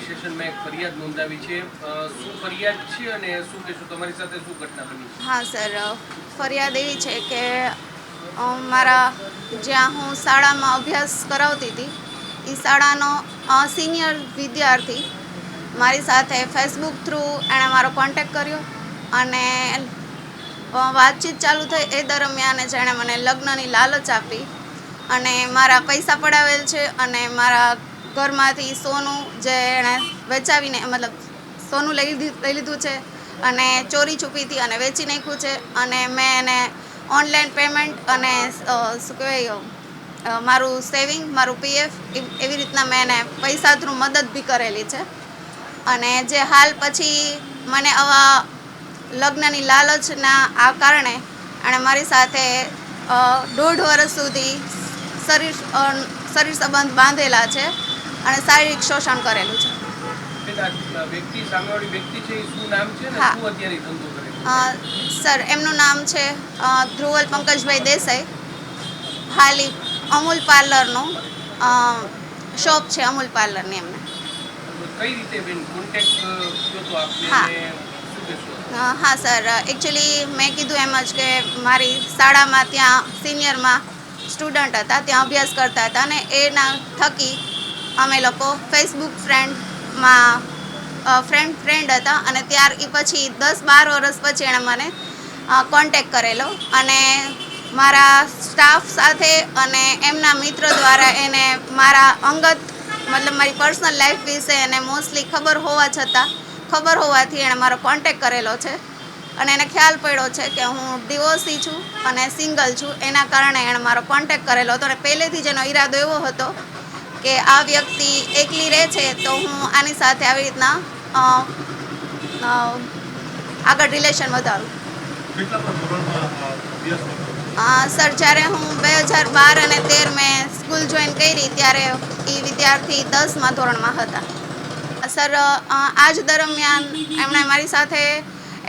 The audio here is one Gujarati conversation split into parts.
સ્ટેશનમાં એક ફરિયાદ નોંધાવી છે. શું ફરિયાદ છે અને શું કહેશો, તમારી સાથે શું ઘટના બની? હા સર, ફરિયાદ એવી છે કે મારા જ્યાં હું શાળામાં અભ્યાસ કરાવતી હતી એ શાળાનો સિનિયર વિદ્યાર્થી મારી સાથે ફેસબુક થ્રુ એણે મારો કોન્ટેક્ટ કર્યો અને વાતચીત ચાલુ થઈ. એ દરમિયાન જ એણે મને લગ્નની લાલચ આપી અને મારા પૈસા પડાવેલ છે અને મારા ઘરમાંથી સોનું જે એણે વેચાવીને મતલબ સોનું લઈ લીધું છે અને ચોરી છુપીથી અને વેચી નાખ્યું છે. અને મેં એને ઓનલાઈન પેમેન્ટ અને શું કહેવાય મારું સેવિંગ, મારું પીએફ એવી રીતના મેં એને પૈસા થ્રુ મદદ બી કરેલી છે. અને જે હાલ પછી મને આવા લગ્નની લાલચના આ કારણે એણે મારી સાથે 1.5 વર્ષ સુધી શરીર સંબંધ બાંધેલા છે અને શારીરિક શોષણ કરેલું છે. વ્યક્તિ, સામેવાળી વ્યક્તિ છે, શું નામ છે ને શું અત્યારે ધંધો કરે છે? સર, એમનું નામ છે ધ્રુવલ પંકજભાઈ દેસાઈ. હાલ અમૂલ પાર્લરનું શોપ છે, અમૂલ પાર્લરની એમને. કઈ રીતે બેન કોન્ટેક્ટ થયો તો આપને? હા. શું કહેશો? હા સર, એકચ્યુઅલી મેં કીધું એમ જ કે મારી શાળામાં ત્યાં સિનિયરમાં સ્ટુડન્ટ હતા, ત્યાં અભ્યાસ કરતા હતા અને એના થકી અમે લોકો ફેસબુક ફ્રેન્ડ હતા અને ત્યાર એ પછી 10-12 વર્ષ પછી એણે મને કોન્ટેક્ટ કરેલો અને મારા સ્ટાફ સાથે અને એમના મિત્ર દ્વારા એને મારા અંગત મતલબ મારી પર્સનલ લાઈફ વિશે એને મોસ્ટલી ખબર હોવાથી એણે મારો કોન્ટેક્ટ કરેલો છે અને એને ખ્યાલ પડ્યો છે કે હું ડિવોર્સી છું અને સિંગલ છું. એના કારણે એણે મારો કોન્ટેક્ટ કરેલો હતો અને પહેલેથી જ એનો ઈરાદો એવો હતો કે આ વ્યક્તિ એકલી રહે છે તો હું આની સાથે આવી રીતના આગળ રિલેશન વધારું. સર, જ્યારે હું 2012 અને 2013 મેં સ્કૂલ જોઈન કરી ત્યારે એ વિદ્યાર્થી 10મા ધોરણમાં હતા. સર, આ જ દરમિયાન એમણે મારી સાથે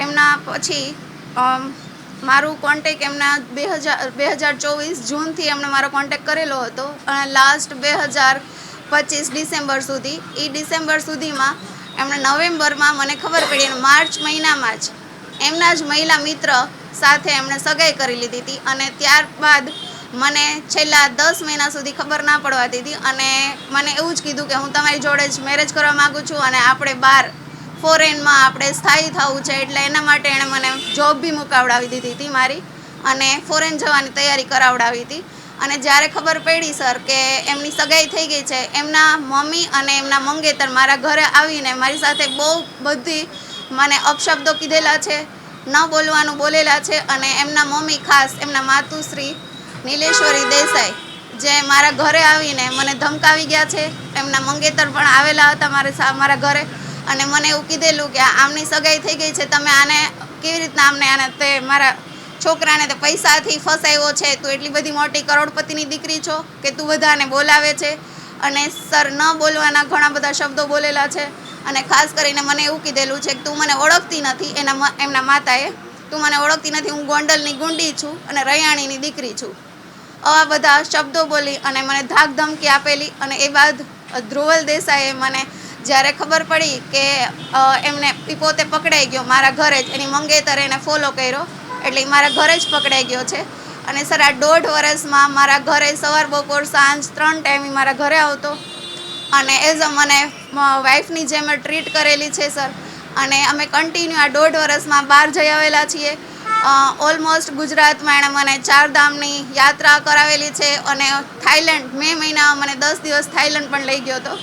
એમના પછી મારું કોન્ટેક એમના 2024 જૂનથી એમણે મારો કોન્ટેક કરેલો હતો અને લાસ્ટ 2025 ડિસેમ્બર સુધી. એ ડિસેમ્બર સુધીમાં એમણે નવેમ્બરમાં મને ખબર પડી અને માર્ચ મહિનામાં જ એમના જ મહિલા મિત્ર સાથે એમણે સગાઈ કરી લીધી હતી અને ત્યારબાદ મને છેલ્લા 10 મહિના સુધી ખબર ના પડવા દીધી અને મને એવું જ કીધું કે હું તમારી જોડે જ મેરેજ કરવા માગું છું અને આપણે બહાર ફોરેનમાં આપણે સ્થાયી થવું છે. એટલે એના માટે એણે મને જોબ બી મુકાવડાવી દીધી હતી મારી અને ફોરેન જવાની તૈયારી કરાવડાવી હતી. અને જ્યારે ખબર પડી સર કે એમની સગાઈ થઈ ગઈ છે, એમના મમ્મી અને એમના મંગેતર મારા ઘરે આવીને મારી સાથે બહુ બધી મને અપશબ્દો કીધેલા છે, ન બોલવાનું બોલેલા છે અને એમના મમ્મી ખાસ એમના માતુશ્રી નીલેશ્વરી દેસાઈ જે મારા ઘરે આવીને મને ધમકાવી ગયા છે. એમના મંગેતર પણ આવેલા હતા મારા ઘરે અને મને એવું કીધેલું કે આમની સગાઈ થઈ ગઈ છે, તમે આને કેવી રીતના આને તે મારા છોકરાને તે પૈસાથી ફસાવ્યો છે, તું એટલી બધી મોટી કરોડપતિની દીકરી છો કે તું બધાને બોલાવે છે. અને સર, ન બોલવાના ઘણા બધા શબ્દો બોલેલા છે અને ખાસ કરીને મને એવું કીધેલું છે કે તું મને ઓળખતી નથી. એમના માતાએ, તું મને ઓળખતી નથી, હું ગોંડલની ગુંડી છું અને રૈયાણીની દીકરી છું. આવા બધા શબ્દો બોલી અને મને ધાક ધમકી આપેલી. અને એ બાદ ધ્રુવલ દેસાઈએ મને જ્યારે ખબર પડી કે એમને પોતે પકડાઈ ગયો મારા ઘરે જ, એની મંગેતરે એને ફોલો કર્યો એટલે મારા ઘરે જ પકડાઈ ગયો છે. અને સર, આ 1.5 વર્ષમાં મારા ઘરે સવાર બપોર સાંજ 3 ટાઈમ મારા ઘરે આવતો અને એઝ અ મને વાઈફની જેમ ટ્રીટ કરેલી છે સર. અને અમે કન્ટિન્યુ આ 1.5 વર્ષમાં બહાર જઈ આવેલા છીએ. ઓલમોસ્ટ ગુજરાતમાં એણે મને 4 ધામની યાત્રા કરાવેલી છે અને થાઈલેન્ડ મે મહિનામાં મને 10 દિવસ થાઈલેન્ડ પણ લઈ ગયો હતો.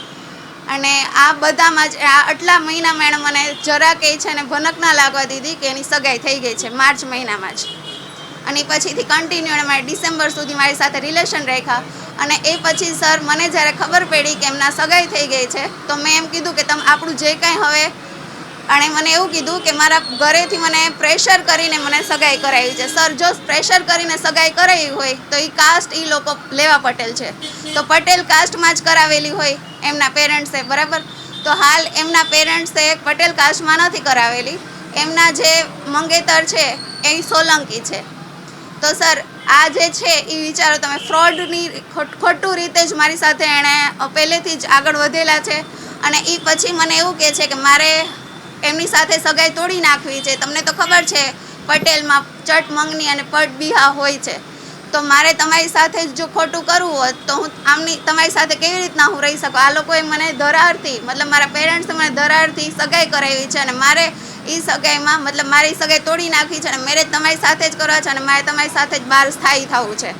અને આ બધામાં જ આટલા મહિનામાં એણે મને જરા કહે છે અને ભનક ના લાગવા દીધી કે એની સગાઈ થઈ ગઈ છે માર્ચ મહિનામાં જ. અને પછીથી કન્ટિન્યુ એણે મારી ડિસેમ્બર સુધી મારી સાથે રિલેશન રાખ્યા. અને એ પછી સર, મને જ્યારે ખબર પડી કે એમના સગાઈ થઈ ગઈ છે તો મેં એમ કીધું કે તમે આપણું જે કાંઈ હવે, અને મને એવું કીધું કે મારા ઘરેથી મને પ્રેશર કરીને મને સગાઈ કરાવી છે. સર, જો પ્રેશર કરીને સગાઈ કરાવી હોય તો એ કાસ્ટ એ લોકો લેવા પટેલ છે, તો પટેલ કાસ્ટમાં જ કરાવેલી હોય એમના પેરેન્ટ્સે, બરાબર? તો હાલ એમના પેરેન્ટ્સે પટેલ કાસ્ટમાં નથી કરાવેલી. એમના જે મંગેતર છે એ સોલંકી છે. તો સર, આ જે છે એ વિચારો તમે, ફ્રોડની ખોટું રીતે જ મારી સાથે એણે પહેલેથી જ આગળ વધેલા છે અને એ પછી મને એવું કહે છે કે મારે એમની સાથે સગાઈ તોડી નાખવી છે. તમને તો ખબર છે પટેલમાં ચટ મંગની અને પટ બિહા હોય છે, તો મારે તમારી સાથે જ જો ખોટું કરવું હોત તો હું તમારી સાથે કેવી રીતના હું રહી શકું. આ લોકોએ મને ધરારથી મતલબ મારા પેરેન્ટ્સે મને ધરારથી સગાઈ કરાવી છે અને મારે એ સગાઈમાં મતલબ મારી સગાઈ તોડી નાખવી છે અને મેરેજ તમારી સાથે જ કરવા છે અને મારે તમારી સાથે જ બહાર સ્થાયી થવું છે.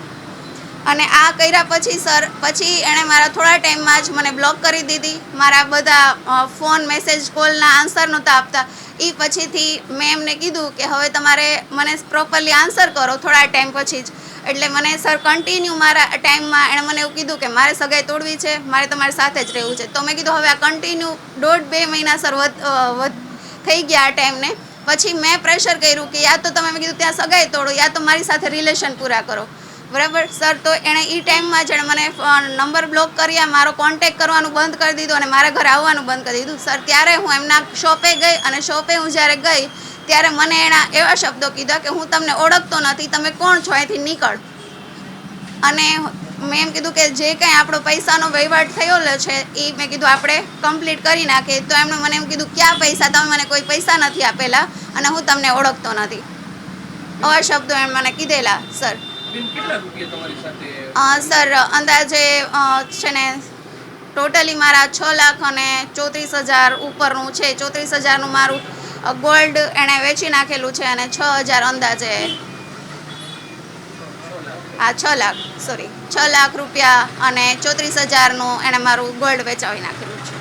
અને આ કર્યા પછી સર પછી એણે મારા થોડા ટાઈમમાં જ મને બ્લોક કરી દીધી. મારા બધા ફોન મેસેજ કોલના આન્સર નહોતા આપતા. એ પછીથી મેં એમને કીધું કે હવે તમારે મને પ્રોપરલી આન્સર કરો થોડા ટાઈમ પછી જ. એટલે મને સર કન્ટિન્યુ મારા ટાઈમમાં એણે મને એવું કીધું કે મારે સગાઈ તોડવી છે, મારે તમારી સાથે જ રહેવું છે. તો મેં કીધું હવે આ કન્ટિન્યુ 1.5-2 મહિના સર થઈ ગયા આ ટાઈમને. પછી મેં પ્રેશર કર્યું કે યા તો તમે મેં કીધું ત્યાં સગાઈ તોડો યા તો મારી સાથે રિલેશન પૂરા કરો. બરાબર સર, તો એણે એ ટાઈમમાં જેણે મને નંબર બ્લોક કર્યા, મારો કોન્ટેક્ટ કરવાનું બંધ કરી દીધું અને મારા ઘરે આવવાનું બંધ કરી દીધું. સર, ત્યારે હું એમના શોપે ગઈ અને શોપે હું જ્યારે ગઈ ત્યારે મને એના એવા શબ્દો કીધા કે હું તમને ઓળખતો નથી, તમે કોણ છો, અહીંથી નીકળ. અને મેં એમ કીધું કે જે કંઈ આપણો પૈસાનો વહીવટ થયેલો છે એ મેં કીધું આપણે કમ્પ્લીટ કરી નાખીએ. તો એમણે મને એમ કીધું ક્યાં પૈસા, તમે મને કોઈ પૈસા નથી આપેલા અને હું તમને ઓળખતો નથી. આવા શબ્દો એમણે મને કીધેલા સર. કેટલા રૂપિયા તમારી સાથે? સર, અંદાજે છે ને ટોટલી મારા 6,34,000 ઉપરનું છે. 34,000નું મારું ગોલ્ડ એણે વેચી નાખેલું છે અને 6,000 અંદાજે 6 લાખ રૂપિયા અને 34,000નું એણે મારું ગોલ્ડ વેચાવી નાખેલું છે.